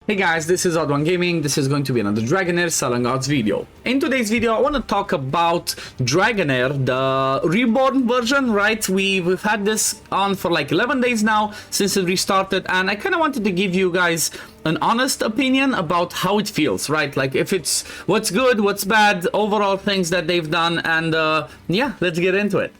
Hey guys, this is OddOneGaming. This is going to be another Dragonheir Selling Odds video. In today's video, I want to talk about Dragonheir, the Reborn version, right? We've had this on for like 11 days now since it restarted, and I kind of wanted to give you guys an honest opinion about how it feels, right? Like if it's what's good, what's bad, overall things that they've done, and yeah, let's get into it.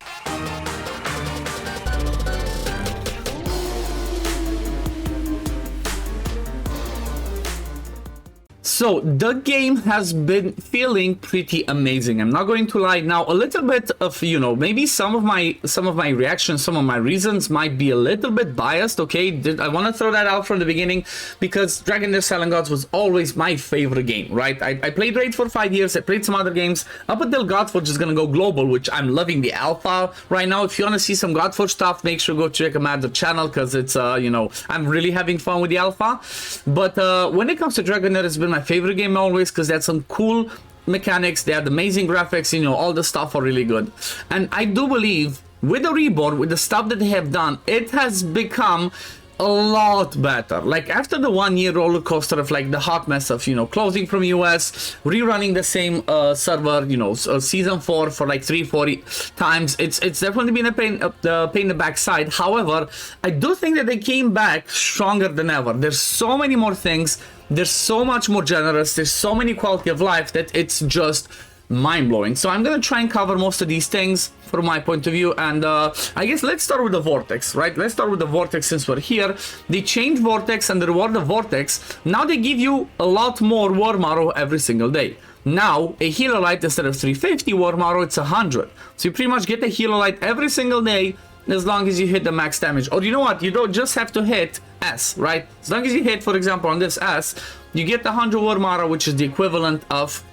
So the game has been feeling pretty amazing. I'm not going to lie. Now a little bit of, you know, maybe some of my reactions, some of my reasons might be a little bit biased. Okay, I want to throw that out from the beginning because Dragonheir Selling Gods was always my favorite game, right? I played Raid for 5 years. I played some other games up until Godforge is gonna go global, which I'm loving the alpha right now. If you want to see some Godforge stuff, make sure go check them out the channel because it's you know, I'm really having fun with the alpha. But when it comes to Dragonheir, it's been my favorite game always because they had some cool mechanics, they had amazing graphics, you know, all the stuff are really good. And I do believe with the Reborn, with the stuff that they have done, it has become a lot better. Like after the 1 year roller coaster of like the hot mess of, you know, closing from US, rerunning the same server, you know, season 4 for like 3-4 times, it's definitely been a pain in the backside. However, I do think that they came back stronger than ever. There's so many more things, there's so much more generous, there's so many quality of life that it's just mind-blowing. So I'm gonna try and cover most of these things from my point of view, and I guess let's start with the Vortex, right? Let's start with the Vortex since we're here. They changed Vortex, and the reward of Vortex, now they give you a lot more Warm Arrow every single day. Now a Healer Light, instead of 350 Warm Arrow, it's 100. So you pretty much get a Healer Light every single day as long as you hit the max damage. Or you know what, you don't just have to hit S, right? As long as you hit, for example, on this S, you get the 100 Warm Arrow, which is the equivalent of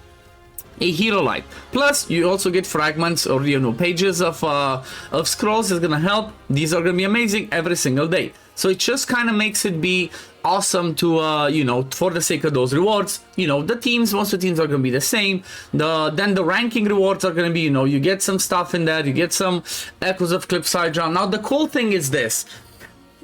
a Hero Light. Plus you also get fragments or, you know, pages of scrolls is gonna help. These are gonna be amazing every single day. So it just kind of makes it be awesome to you know, for the sake of those rewards. You know, the teams, most of the teams are gonna be the same. Then the ranking rewards are gonna be, you know, you get some stuff in there, you get some Echoes of Clip Hydra. Now the cool thing is this: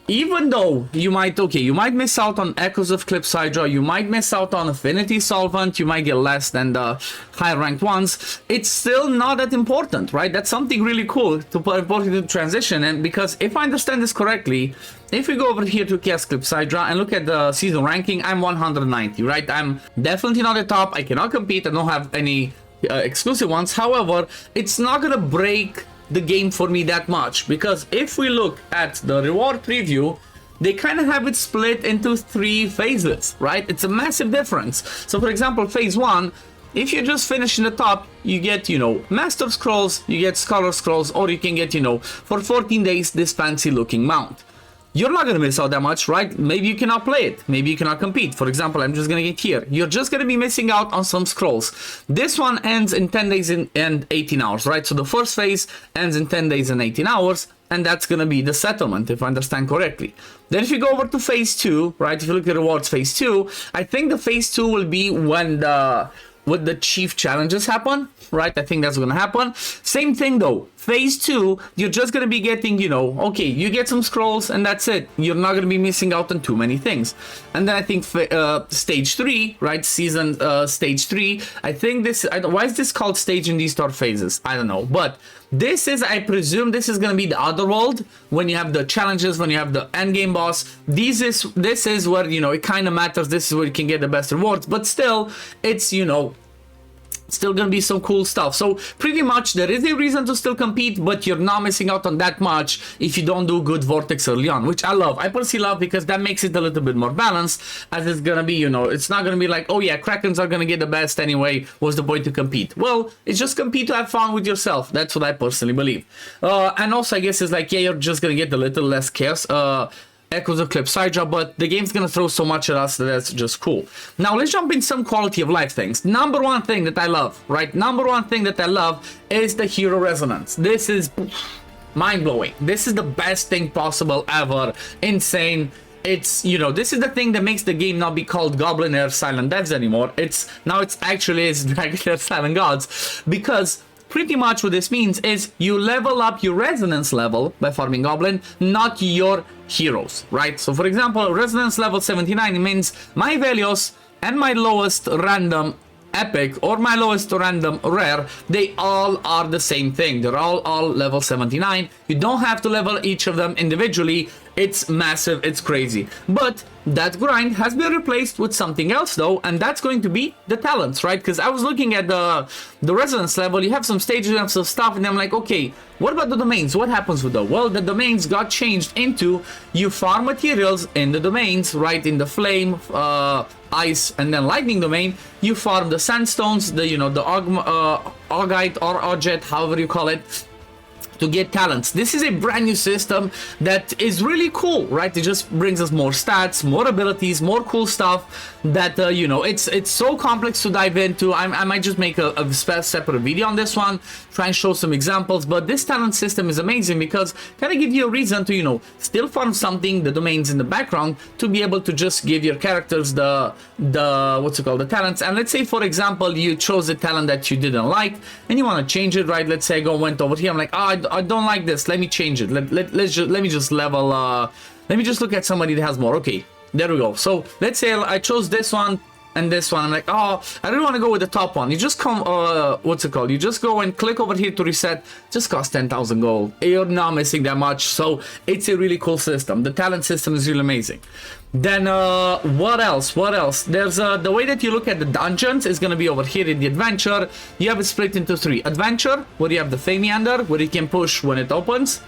even though you might miss out on Echoes of Clip Hydra, you might miss out on Affinity Solvent, you might get less than the higher ranked ones, it's still not that important, right? That's something really cool to put into transition. And because if I understand this correctly, if we go over here to Chaos Clip Hydra and look at the season ranking, I'm 190, right? I'm definitely not at the top. I cannot compete. I don't have any exclusive ones. However, it's not gonna break the game for me that much, because if we look at the reward preview, they kind of have it split into 3 phases, right? It's a massive difference. So for example, phase 1, if you just finish in the top, you get, you know, Master Scrolls, you get Scholar Scrolls, or you can get, you know, for 14 days this fancy looking mount. You're not going to miss out that much, right? Maybe you cannot play it. Maybe you cannot compete. For example, I'm just going to get here. You're just going to be missing out on some scrolls. This one ends in 10 days and 18 hours, right? So the first phase ends in 10 days and 18 hours, and that's going to be the settlement, if I understand correctly. Then if you go over to phase 2, right? If you look at rewards phase 2, I think the phase 2 will be when the chief challenges happen, right? I think that's gonna happen. Same thing though, phase 2, you're just gonna be getting, you know, okay, you get some scrolls and that's it. You're not gonna be missing out on too many things. And then I think stage 3, right? Season stage 3, I think this, why is this called stage in these 4 phases? I don't know, but this is, I presume this is gonna be the other world, when you have the challenges, when you have the end game boss. This is where, you know, it kind of matters. This is where you can get the best rewards, but still, it's, you know, still gonna be some cool stuff. So pretty much there is a reason to still compete, but you're not missing out on that much if you don't do good Vortex early on, which I love. I personally love, because that makes it a little bit more balanced, as it's gonna be, you know, it's not gonna be like, oh yeah, Krakens are gonna get the best anyway, what's the point to compete? Well, it's just compete to have fun with yourself. That's what I personally believe. And also I guess it's like, yeah, you're just gonna get a little less chaos Echoes of Clip Hydra, but the game's gonna throw so much at us that that's just cool. Now let's jump in some quality of life things. Number one thing that I love, right? Number one thing that I love is the hero resonance. This is mind-blowing. This is the best thing possible ever. Insane. It's, you know, this is the thing that makes the game not be called Dragonheir Silent Devs anymore. It's actually Dragonheir Silent Gods, because pretty much what this means is you level up your resonance level by farming goblin, not your heroes, right? So for example, resonance level 79 means my Velios and my lowest random epic or my lowest random rare, they all are the same thing. They're all level 79. You don't have to level each of them individually. It's massive, it's crazy. But that grind has been replaced with something else though, and that's going to be the talents, right? Because I was looking at the resonance level, you have some stages, you have some stuff, and I'm like, okay, what about the domains? What happens with them? Well, the domains got changed into you farm materials in the domains, right? In the flame, ice, and then lightning domain, you farm the sandstones, the augite or auget, however you call it, to get talents. This is a brand new system that is really cool, right? It just brings us more stats, more abilities, more cool stuff that you know, it's so complex to dive into. I might just make a separate video on this one, try and show some examples, but this talent system is amazing because kind of give you a reason to, you know, still farm something, the domains in the background, to be able to just give your characters the what's it called, the talents. And let's say for example you chose a talent that you didn't like and you want to change it, right? Let's say I went over here, I'm like, oh, I don't like this, let me change it, let me just level, let me just look at somebody that has more. Okay, there we go. So let's say I chose this one and this one. I'm like, oh, I really want to go with the top one. You just come, what's it called? You just go and click over here to reset. Just cost 10,000 gold. You're not missing that much. So it's a really cool system. The talent system is really amazing. Then what else? What else? There's the way that you look at the dungeons is going to be over here in the adventure. You have it split into 3. Adventure, where you have the Famiander, where you can push when it opens.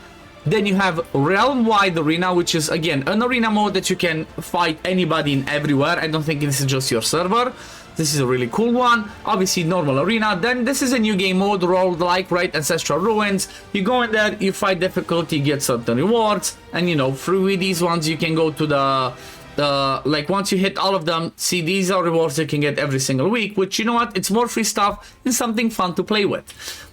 Then you have realm-wide arena, which is again an arena mode that you can fight anybody in everywhere. I don't think this is just your server. This is a really cool one. Obviously normal arena. Then this is a new game mode, roguelike, right? Ancestral Ruins. You go in there, you fight difficulty, get certain rewards, and you know, through these ones you can go to the like once you hit all of them, see, these are rewards you can get every single week, which, you know what, it's more free stuff and something fun to play with.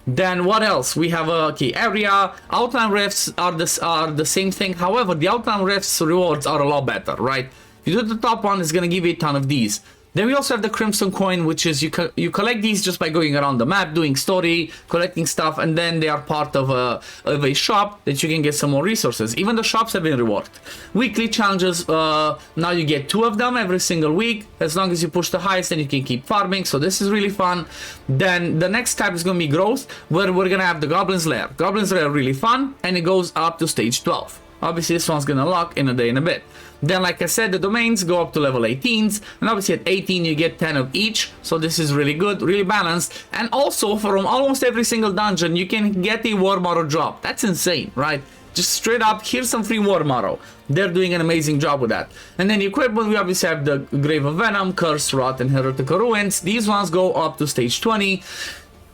Then what else? We have a key area. Outline Rifts are the same thing. However, the Outline Rifts rewards are a lot better, right? If you do the top one, it's gonna give you a ton of these. Then we also have the Crimson Coin, which is you collect these just by going around the map, doing story, collecting stuff, and then they are part of a shop that you can get some more resources. Even the shops have been rewarded. Weekly challenges, now you get 2 of them every single week. As long as you push the highest, then you can keep farming, so this is really fun. Then the next type is going to be Growth, where we're going to have the Goblin's Lair. Goblin's Lair are really fun, and it goes up to stage 12. Obviously, this one's going to lock in a day and a bit. Then, like I said, the domains go up to level 18s, and obviously at 18 you get 10 of each, so this is really good, really balanced. And also, from almost every single dungeon, you can get a War Marrow drop. That's insane, right? Just straight up, here's some free War Marrow. They're doing an amazing job with that. And then equipment, we obviously have the Grave of Venom, Curse, Rot, and Heretical Ruins. These ones go up to stage 20.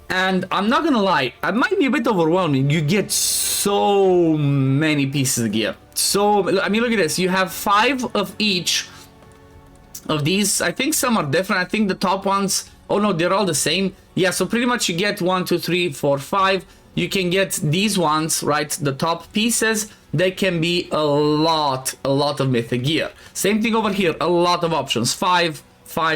And I'm not gonna lie, it might be a bit overwhelming. You get so many pieces of gear. So, I mean, look at this. You have 5 of each of these. I think some are different. I think the top ones, oh no, they're all the same. Yeah, so pretty much you get 1, 2, 3, 4, 5. You can get these ones, right? The top pieces. They can be a lot of mythic gear. Same thing over here. A lot of options. 5.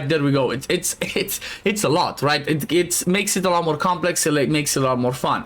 There we go. It's a lot, right? It makes it a lot more complex. It makes it a lot more fun.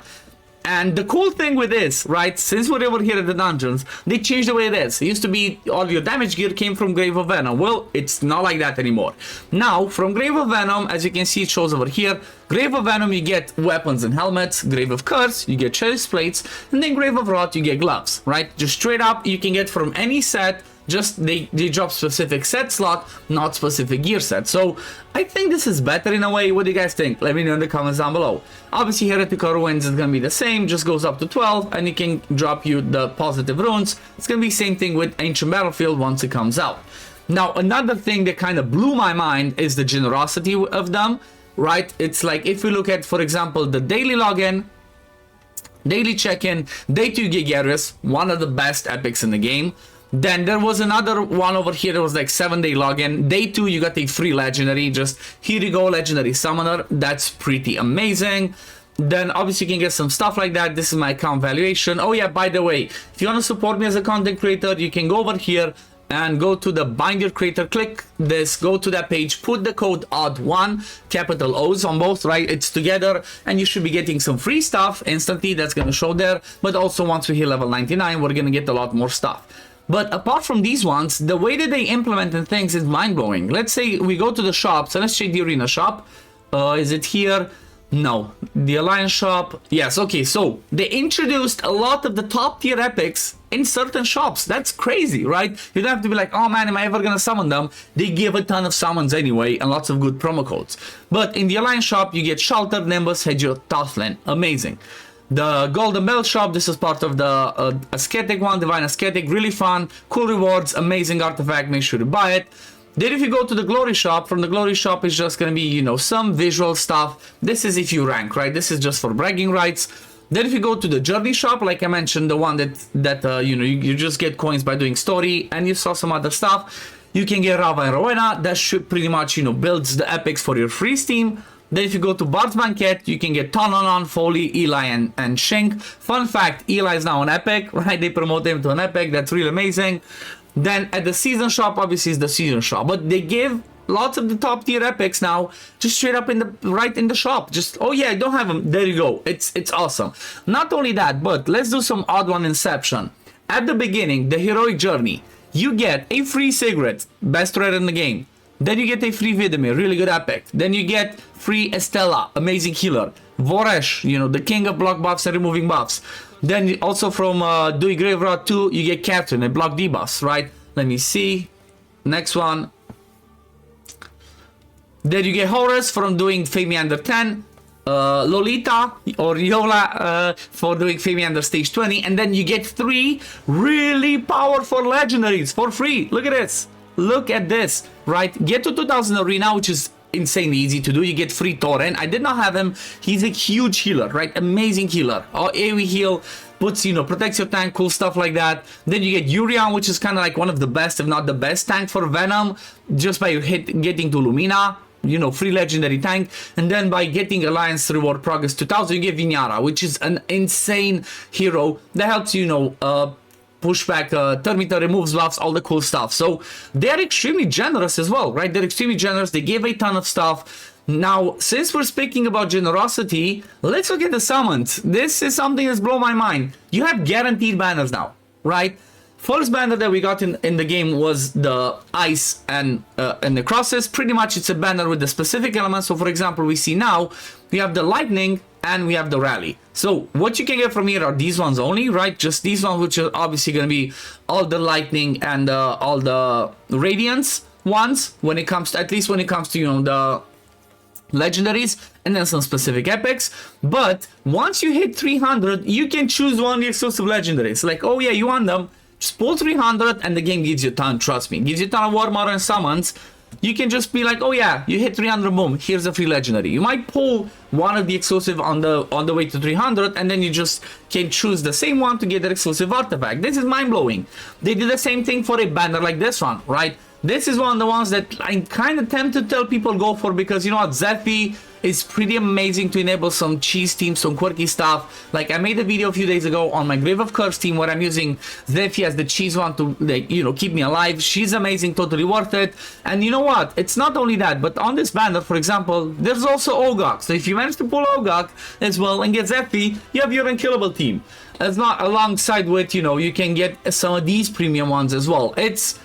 And the cool thing with this, right, since we're over here at the dungeons, they changed the way it is. It used to be all your damage gear came from Grave of Venom. Well, it's not like that anymore. Now, from Grave of Venom, as you can see, it shows over here, Grave of Venom, you get weapons and helmets. Grave of Curse, you get chest plates. And then Grave of Rot, you get gloves, right? Just straight up, you can get from any set. Just they drop specific set slot, not specific gear set. So I think this is better in a way. What do you guys think? Let me know in the comments down below. Obviously, Heretical Ruins is gonna be the same, just goes up to 12, and it can drop you the positive runes. It's gonna be the same thing with Ancient Battlefield once it comes out. Now, another thing that kind of blew my mind is the generosity of them, right? It's like if you look at, for example, the daily login, daily check-in, day 2 Gigarius, one of the best epics in the game. Then there was another one over here that was like 7-day login. Day 2, you got a free legendary. Just here you go, legendary summoner. That's pretty amazing. Then obviously you can get some stuff like that. This is my account valuation. Oh yeah, by the way, if you want to support me as a content creator, you can go over here and go to the Bind Your Creator. Click this, go to that page, put the code ODD1, capital O's on both, right? It's together, and you should be getting some free stuff instantly. That's going to show there. But also once we hit level 99, we're going to get a lot more stuff. But apart from these ones, the way that they implement things is mind-blowing. Let's say we go to the shop, so let's check the arena shop. Is it here? No. The Alliance shop. Yes, okay, so they introduced a lot of the top tier epics in certain shops. That's crazy, right? You don't have to be like, oh man, am I ever gonna summon them? They give a ton of summons anyway and lots of good promo codes. But in the Alliance shop, you get Shelter, Nimbus, Hedgehog, Toughlin. Amazing. The Golden Bell shop, this is part of the Ascetic one, Divine Ascetic, really fun, cool rewards, amazing artifact, make sure to buy it. Then if you go to the Glory shop, from the Glory shop is just gonna be, you know, some visual stuff. This is if you rank, right? This is just for bragging rights. Then if you go to the Journey shop, like I mentioned, the one that you know, you just get coins by doing story, and you saw some other stuff. You can get Rava and Rowena, that should pretty much, you know, builds the epics for your free Steam. Then if you go to Bard's Banquet, you can get Tononon, Foley, Eli, and Shink. Fun fact, Eli is now an epic, right? They promote him to an epic. That's really amazing. Then at the Season shop, obviously is the Season shop. But they give lots of the top tier epics now just straight up in the shop. Just, oh yeah, I don't have them. There you go. It's awesome. Not only that, but let's do some odd one inception. At the beginning, the Heroic Journey, you get a free cigarette, best rare in the game. Then you get a free Vidimir, really good epic. Then you get free Estella, amazing healer. Voresh, you know, the king of block buffs and removing buffs. Then also from Dewey Graverod 2, you get Catherine, a block debuffs, right? Let me see. Next one. Then you get Horus from doing Famiander 10. Lolita or Yola for doing Famiander stage 20. And then you get 3 really powerful legendaries for free. Look at this. Look at this, right? Get to 2000 arena, which is insanely easy to do. You get free Torren. I did not have him. He's a huge healer, right? Amazing healer. AoE heal, puts, you know, protects your tank, cool stuff like that. Then you get Urian, which is kind of like one of the best, if not the best tank for Venom, just by getting to Lumina. You know, free legendary tank. And then by getting Alliance reward progress 2000, you get Vinyara, which is an insane hero that helps, you know, push back Termita, removes buffs, all the cool stuff. So they're extremely generous as well, right? They're extremely generous. They give a ton of stuff. Now, since we're speaking about generosity, let's look at the summons. This is something that's blown my mind. You have guaranteed banners now, right? First banner that we got in the game was the ice and the crosses. Pretty much it's a banner with the specific elements. So for example, we see now we have the lightning and we have the rally. So what you can get from here are these ones only, right? Just these ones, which are obviously going to be all the lightning and all the radiance ones when it comes to, at least when it comes to, you know, the legendaries, and then some specific epics. But once you hit 300, you can choose one of the exclusive legendaries. Like, oh yeah, you want them, just pull 300 and the game gives you a ton, trust me. It gives you a ton of War Mother and summons. You can just be like, oh yeah, you hit 300, boom, here's a free legendary. You might pull one of the exclusive on the way to 300, and then you just can choose the same one to get the exclusive artifact. This is mind-blowing. They did the same thing for a banner like this one, right? This is one of the ones that I'm kind of tempted to tell people go for, because you know what, Zephy is pretty amazing to enable some cheese teams, some quirky stuff. Like I made a video a few days ago on my Grave of Curse team where I'm using Zephy as the cheese one to, like, you know, keep me alive. She's amazing, totally worth it. And you know what, it's not only that, but on this banner, for example, there's also Ogok. So if you manage to pull Ogok as well and get Zephy, you have your unkillable team. That's not alongside with, you know, you can get some of these premium ones as well. It's,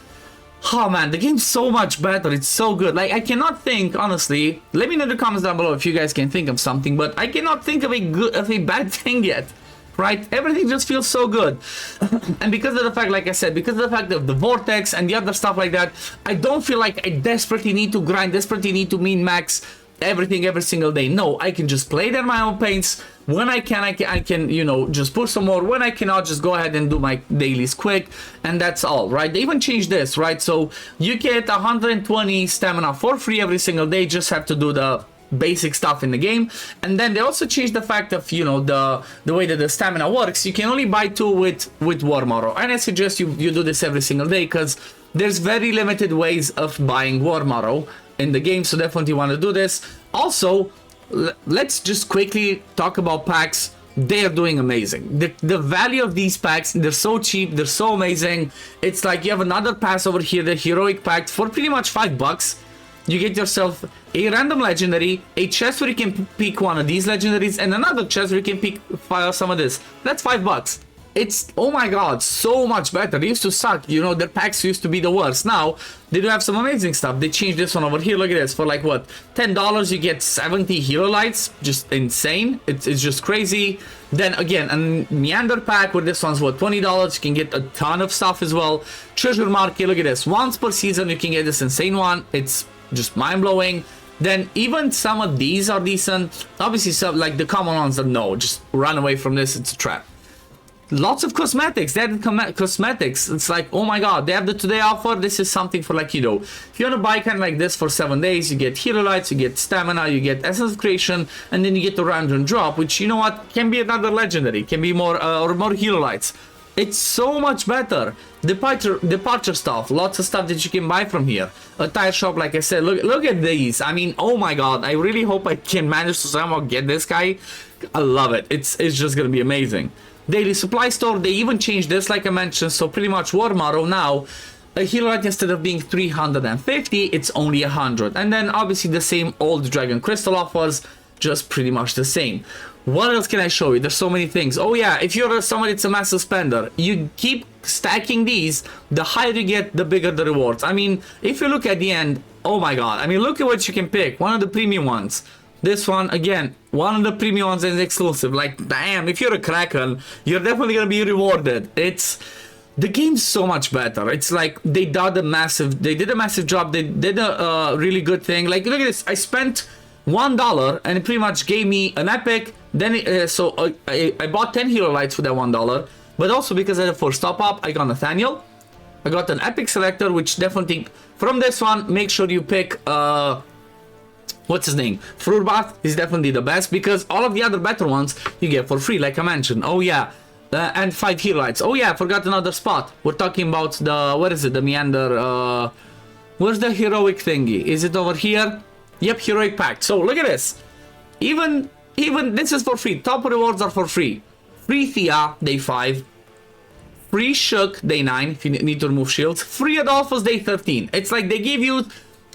oh man, the game's so much better. It's so good. Like, I cannot think, honestly, let me know in the comments down below if you guys can think of something, but I cannot think of a bad thing yet, right? Everything just feels so good. And because of the fact, like I said, because of the fact of the Vortex and the other stuff like that, I don't feel like I desperately need to grind, desperately need to min-max everything every single day. No, I can just play it at my own pace. When I can, you know, just push some more. When I cannot, just go ahead and do my dailies quick, and that's all, right? They even changed this, right? So you get 120 stamina for free every single day. Just have to do the basic stuff in the game. And then they also changed the fact of, you know, the way that the stamina works. You can only buy 2 with War Motto, and I suggest you do this every single day, because there's very limited ways of buying War Motto in the game, so definitely want to do this. Also, let's just quickly talk about packs. They are doing amazing. The value of these packs, they're so cheap, they're so amazing. It's like you have another pass over here, the heroic pack, for pretty much $5. You get yourself a random legendary, a chest where you can pick one of these legendaries, and another chest where you can pick some of this. That's $5. it's, oh my god, so much better. They used to suck, you know, their packs used to be the worst. Now they do have some amazing stuff. They changed this one over here. Look at this. For like what, $10 you get 70 hero lights. Just insane. It's just crazy. Then again, a Meander pack where this one's what, $20. You can get a ton of stuff as well. Treasure market, look at this. Once per season you can get this insane one. It's just mind-blowing. Then even some of these are decent. Obviously some like the common ones are no, just run away from this. It's a trap. Lots of cosmetics. They added cosmetics. It's like, oh my god, they have the today offer. This is something for like, you know, if you want to buy kind of like this for 7 days, you get hero lights, you get stamina, you get essence of creation, and then you get the random drop, which, you know what, can be another legendary, can be more or more hero lights. It's so much better. Departure stuff, lots of stuff that you can buy from here. A tire shop, like I said, look at these. I mean, oh my god, I really hope I can manage to somehow get this guy. I love it. It's just gonna be amazing. Daily supply store, they even changed this, like I mentioned, so pretty much War Motto now, a hero light instead of being 350, it's only 100. And then obviously the same old Dragon Crystal offers, just pretty much the same. What else can I show you? There's so many things. Oh yeah, if you're somebody that's a massive spender, you keep stacking these, the higher you get, the bigger the rewards. I mean, if you look at the end, oh my god, I mean, look at what you can pick. One of the premium ones. This one, again, one of the premium ones is exclusive. Like, damn, if you're a Kraken, you're definitely gonna be rewarded. The game's so much better. It's like they did a massive job. They did a really good thing. Like, look at this. I spent $1 and it pretty much gave me an epic. Then I bought 10 hero lights for that $1, but also because I had a first top up, I got Nathaniel. I got an epic selector, which definitely from this one, make sure you pick what's his name? Fruit Bath is definitely the best, because all of the other better ones you get for free, like I mentioned. Oh yeah, and 5 hero lights. Oh yeah, I forgot another spot. We're talking about the, what is it? The Meander. Where's the heroic thingy? Is it over here? Yep, heroic pack. So look at this. Even this is for free. Top rewards are for free. Free Thea day 5. Free Shook day 9 if you need to remove shields. Free Adolphus day 13. It's like they give you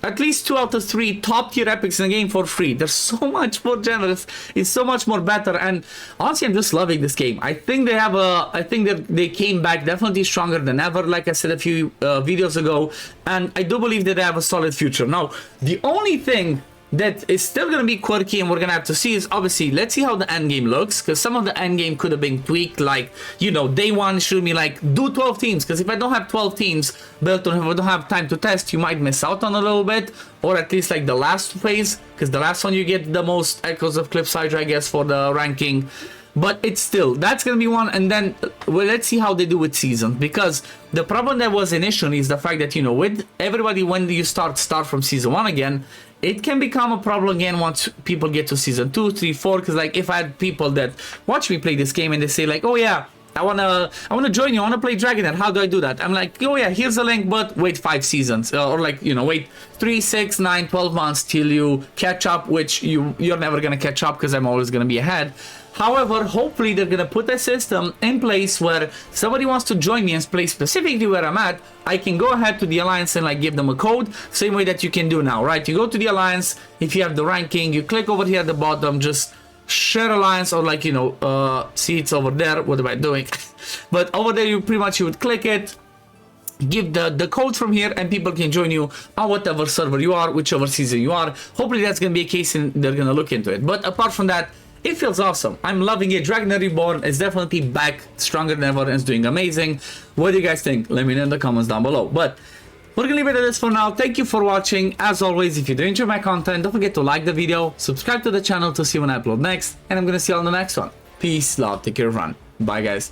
at least 2 out of 3 top tier epics in the game for free. They're so much more generous. It's so much more better. And honestly, I'm just loving this game. I think that they came back definitely stronger than ever, like I said a few videos ago. And I do believe that they have a solid future. Now, the only thing that is still going to be quirky and we're going to have to see is, obviously, let's see how the end game looks, because some of the end game could have been tweaked. Like, you know, day 1 should be like, do 12 teams, because if I don't have 12 teams built, or if I don't have time to test, you might miss out on a little bit, or at least like the last phase, because the last one you get the most Echoes of Cliff's Hydra, I guess, for the ranking. But it's still, that's going to be one. And then, well, let's see how they do with season, because the problem that was initially is the fact that, you know, with everybody, when you start from season 1 again, it can become a problem again once people get to season 2, 3, 4. Because like, if I had people that watch me play this game and they say like, oh yeah, I wanna join you, I wanna play Dragonheir, how do I do that? I'm like, oh yeah, here's a link, but wait 5 seasons, or like, you know, wait 3, 6, 9, 12 months till you catch up, which you're never gonna catch up, because I'm always gonna be ahead. However, hopefully they're gonna put a system in place where somebody wants to join me and play specifically where I'm at, I can go ahead to the Alliance and like give them a code, same way that you can do now, right? You go to the Alliance, if you have the ranking, you click over here at the bottom, just share Alliance, or like, you know, see, it's over there. What am I doing? But over there, you would click it, give the code from here, and people can join you on whatever server you are, whichever season you are. Hopefully that's gonna be a case and they're gonna look into it. But apart from that, it feels awesome. I'm loving it. Dragonheir Reborn is definitely back stronger than ever and is doing amazing. What do you guys think? Let me know in the comments down below. But we're gonna leave it at this for now. Thank you for watching. As always, if you do enjoy my content, don't forget to like the video, subscribe to the channel to see when I upload next, and I'm gonna see you on the next one. Peace, love, take care, run. Bye, guys.